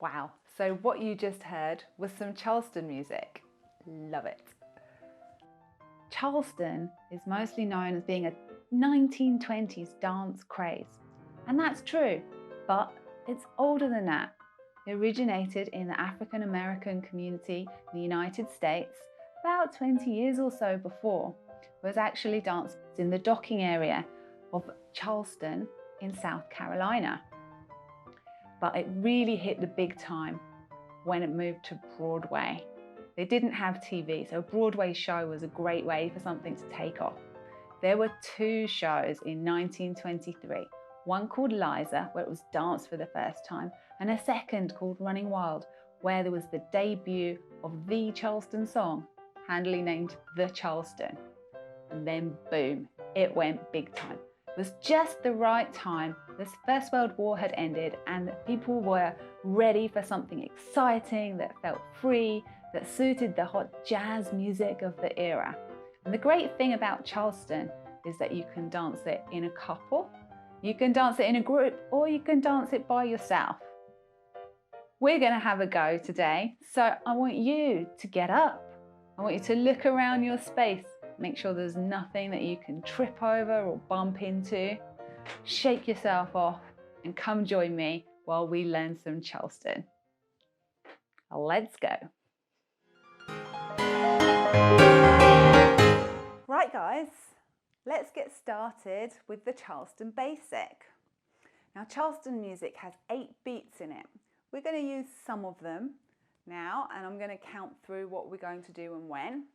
Wow, so what you just heard was some Charleston music. Love it. Charleston is mostly known as being a 1920s dance craze. And that's true, but it's older than that. It originated in the African American community in the United States about 20 years or so before. It was actually danced in the docking area of Charleston in South Carolina. But it really hit the big time when it moved to Broadway. They didn't have TV, so a Broadway show was a great way for something to take off. There were two shows in 1923, one called Liza, where it was danced for the first time, and a second called Running Wild, where there was the debut of the Charleston song, handily named The Charleston. And then boom, it went big time. It was just the right time. The First World War had ended and people were ready for something exciting that felt free, that suited the hot jazz music of the era. And the great thing about Charleston is that you can dance it in a couple, you can dance it in a group, or you can dance it by yourself. We're going to have a go today, so I want you to get up. I want you to look around your space. Make sure there's nothing that you can trip over or bump into. Shake yourself off and come join me while we learn some Charleston. Let's go. Right guys, let's get started with the Charleston basic. Now Charleston music has 8 beats in it. We're going to use some of them now and I'm going to count through what we're going to do and when.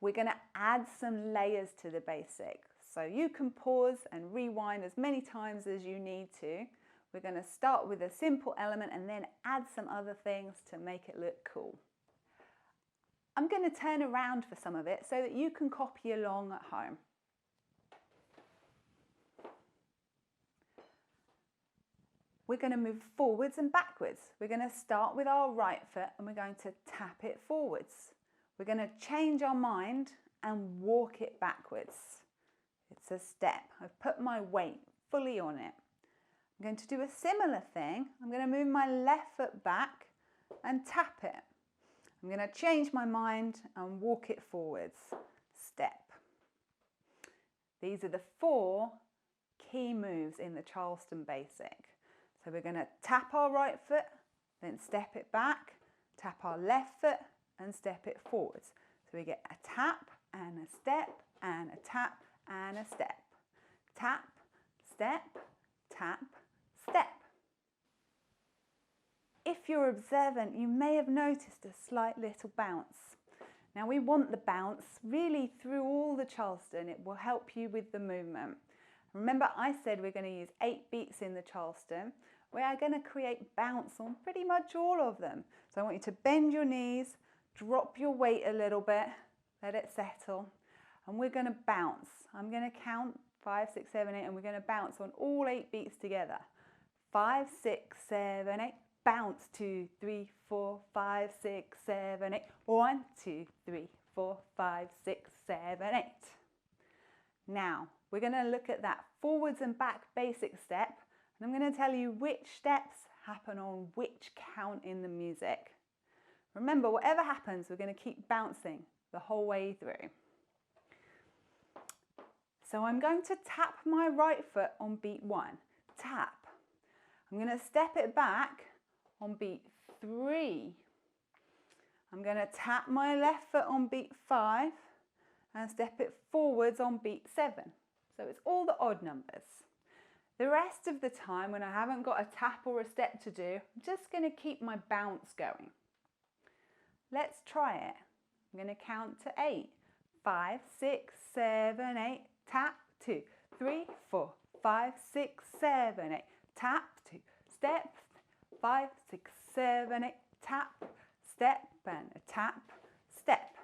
We're going to add some layers to the basic. So you can pause and rewind as many times as you need to. We're going to start with a simple element and then add some other things to make it look cool. I'm going to turn around for some of it so that you can copy along at home. We're going to move forwards and backwards. We're going to start with our right foot and we're going to tap it forwards. We're going to change our mind and walk it backwards. It's a step. I've put my weight fully on it. I'm going to do a similar thing. I'm going to move my left foot back and tap it. I'm going to change my mind and walk it forwards. Step. These are the 4 key moves in the Charleston basic. So we're going to tap our right foot, then step it back, tap our left foot, and step it forwards. So we get a tap and a step and a tap and a step. Tap, step, tap, step. If you're observant, you may have noticed a slight little bounce. Now we want the bounce really through all the Charleston. It will help you with the movement. Remember I said we're going to use 8 beats in the Charleston. We are going to create bounce on pretty much all of them. So I want you to bend your knees, drop your weight a little bit, let it settle, and we're going to bounce. I'm going to count 5, 6, 7, 8, and we're going to bounce on all 8 beats together. 5, 6, 7, 8, bounce. 2, 3, 4, 5, 6, 7, 8. 1, 2, 3, 4, 5, 6, 7, 8. Now, we're going to look at that forwards and back basic step, and I'm going to tell you which steps happen on which count in the music. Remember, whatever happens, we're going to keep bouncing the whole way through. So I'm going to tap my right foot on beat 1. Tap. I'm going to step it back on beat 3. I'm going to tap my left foot on beat 5 and step it forwards on beat 7. So it's all the odd numbers. The rest of the time, when I haven't got a tap or a step to do, I'm just going to keep my bounce going. Let's try it. I'm going to count to 8. 5, 6, 7, 8. Tap, 2, 3, 4, 5, 6, 7, 8. Tap, 2, step, 5, 6, 7, 8. Tap, step, and a tap, step.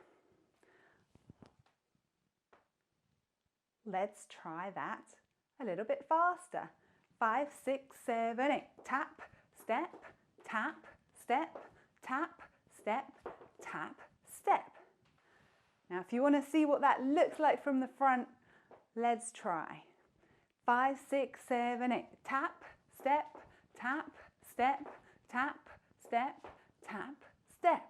Let's try that a little bit faster. 5, 6, 7, 8. Tap, step, tap, step, tap, step, tap, step. Now if you want to see what that looks like from the front, let's try. 5, 6, 7, 8. Tap, step, tap, step, tap, step, tap, step.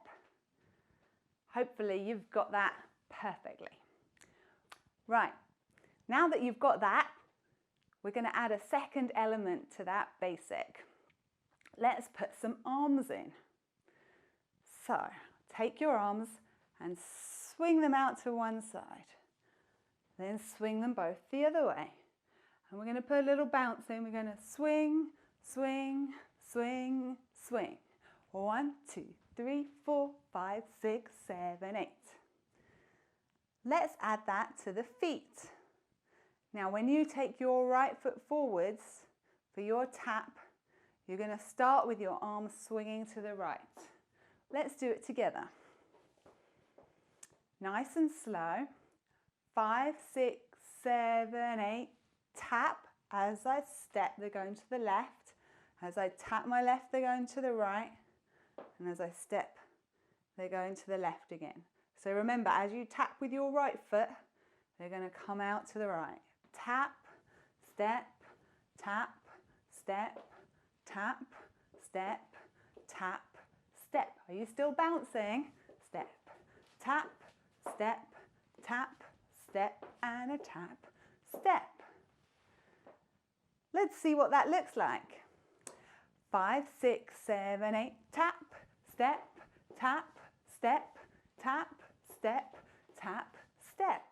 Hopefully you've got that perfectly. Right, now that you've got that, we're going to add a second element to that basic. Let's put some arms in. So, take your arms and swing them out to one side. Then swing them both the other way. And we're going to put a little bounce in. We're going to swing, swing, swing, swing. 1, 2, 3, 4, 5, 6, 7, 8. Let's add that to the feet. Now when you take your right foot forwards for your tap, you're going to start with your arms swinging to the right. Let's do it together. Nice and slow. 5, 6, 7, 8. Tap. As I step, they're going to the left. As I tap my left, they're going to the right. And as I step, they're going to the left again. So remember, as you tap with your right foot, they're going to come out to the right. Tap, step, tap, step, tap, step, tap, step. Are you still bouncing? Step, tap, step, tap, step, and a tap, step. Let's see what that looks like. 5, 6, 7, 8, tap, step, tap, step, tap, step, tap, step.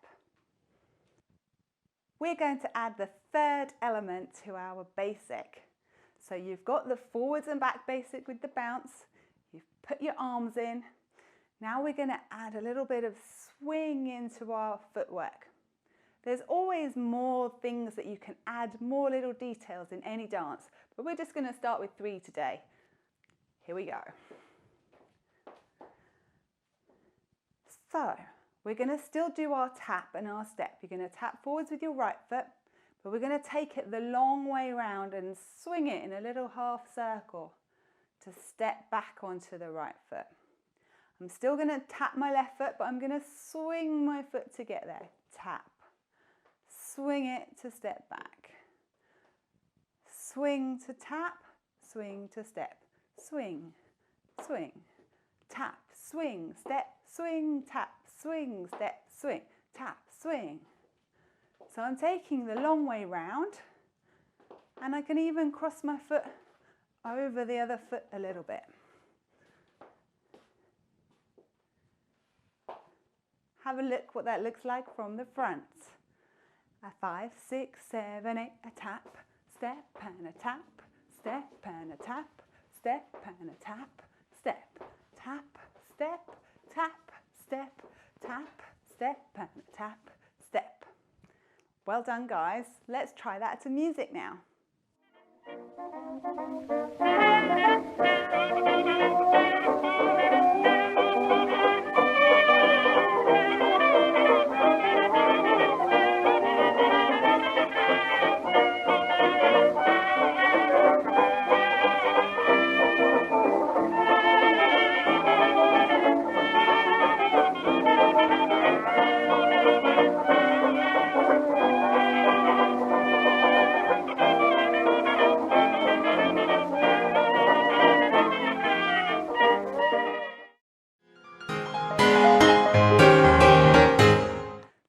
We're going to add the third element to our basic. So you've got the forwards and back basic with the bounce. You've put your arms in. Now we're going to add a little bit of swing into our footwork. There's always more things that you can add, more little details in any dance, but we're just going to start with 3 today. Here we go. So, we're going to still do our tap and our step. You're going to tap forwards with your right foot, but we're going to take it the long way round and swing it in a little half circle to step back onto the right foot. I'm still going to tap my left foot, but I'm going to swing my foot to get there. Tap. Swing it to step back. Swing to tap, swing to step. Swing, swing, tap, swing, step, swing, tap, swing, step, swing, tap, swing. So I'm taking the long way round, and I can even cross my foot over the other foot a little bit. Have a look what that looks like from the front. A 5, 6, 7, 8, a tap, step and a tap, step and a tap, step and a tap, step, tap, step, tap, step, tap, step and a tap, step. Well done, guys. Let's try that to music now.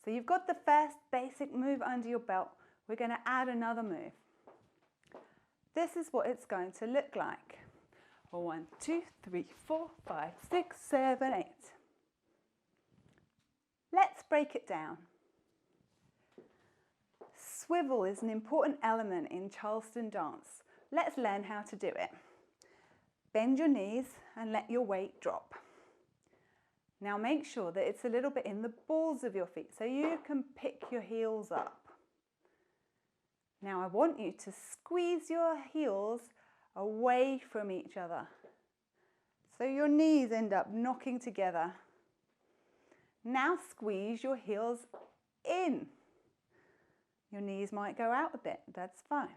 So you've got the first basic move under your belt. We're going to add another move. This is what it's going to look like. 1, 2, 3, 4, 5, 6, 7, 8. Let's break it down. Swivel is an important element in Charleston dance. Let's learn how to do it. Bend your knees and let your weight drop. Now make sure that it's a little bit in the balls of your feet so you can pick your heels up. Now I want you to squeeze your heels away from each other. So your knees end up knocking together. Now squeeze your heels in. Your knees might go out a bit, that's fine.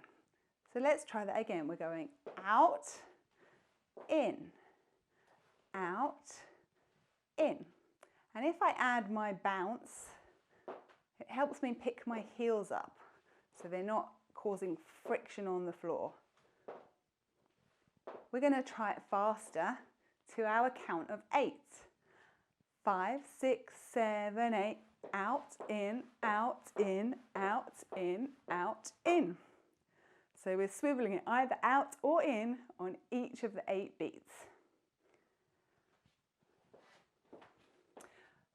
So let's try that again. We're going out, in, out, in. And if I add my bounce, it helps me pick my heels up so they're not causing friction on the floor. we're going to try it faster to our count of 8. 5, 6, 7, 8. Out, in, out, in, out, in, out, in. So we're swiveling it either out or in on each of the 8 beats.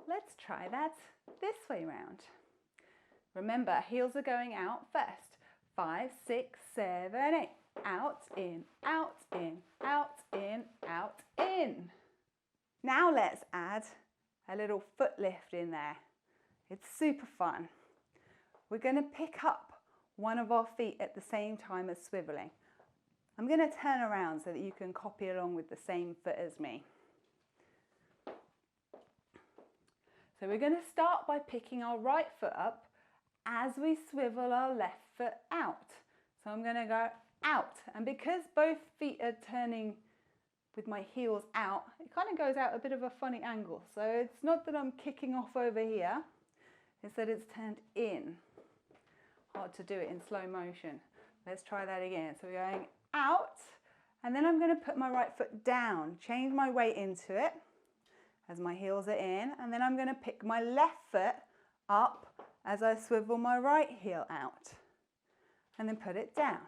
Let's try that this way round. Remember, heels are going out first. 5, 6, 7, 8. Out, in, out, in, out, in, out, in. Now let's add a little foot lift in there. It's super fun. We're going to pick up one of our feet at the same time as swiveling. I'm going to turn around so that you can copy along with the same foot as me. So we're going to start by picking our right foot up as we swivel our left foot out. So I'm going to go out, and because both feet are turning with my heels out, it kind of goes out a bit of a funny angle. So it's not that I'm kicking off over here, it's that it's turned in. Hard to do it in slow motion. Let's try that again. So we're going out, and then I'm going to put my right foot down, change my weight into it as my heels are in, and then I'm going to pick my left foot up as I swivel my right heel out, and then put it down.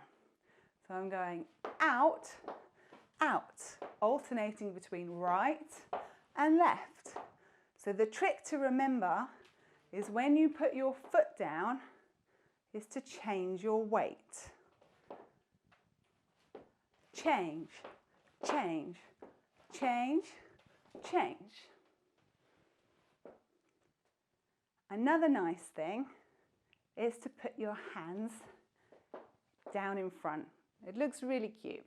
So I'm going out, out, alternating between right and left. So the trick to remember is when you put your foot down is to change your weight. Change, change, change, change. Another nice thing is to put your hands down in front. It looks really cute.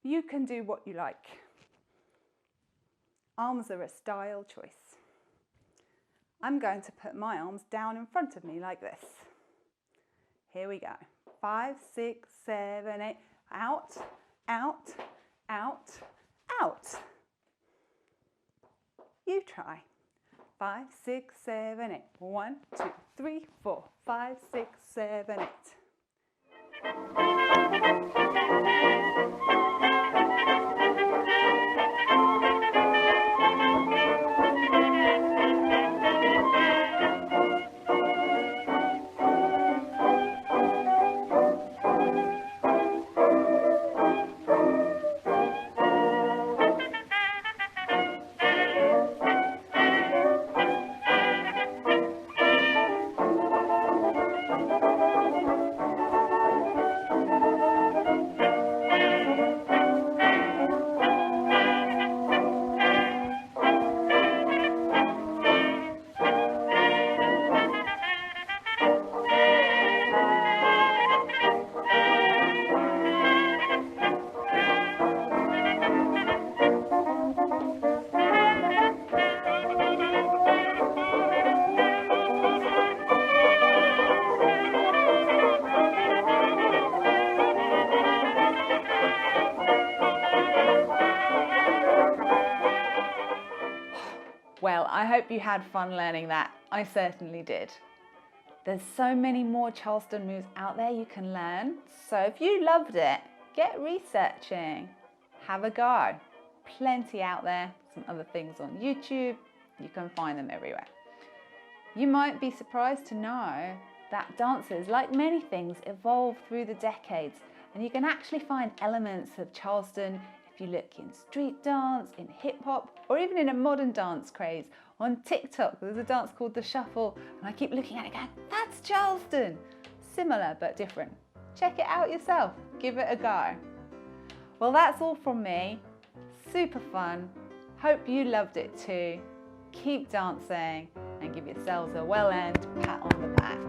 You can do what you like. Arms are a style choice. I'm going to put my arms down in front of me like this. Here we go. 5, 6, 7, 8. Out, out, out, out. You try. 5, 6, 7, 8. 1, 2, 3, 4, 5, 6, 7, 8. Well, I hope you had fun learning that. I certainly did. There's so many more Charleston moves out there you can learn. So if you loved it, get researching. Have a go. Plenty out there. Some other things on YouTube. You can find them everywhere. You might be surprised to know that dances, like many things, evolve through the decades. And you can actually find elements of Charleston if you look in street dance, in hip hop, or even in a modern dance craze. On TikTok, there's a dance called the shuffle, and I keep looking at it going, that's Charleston. Similar but different. Check it out yourself. Give it a go. Well, that's all from me. Super fun. Hope you loved it too. Keep dancing and give yourselves a well-earned pat on the back.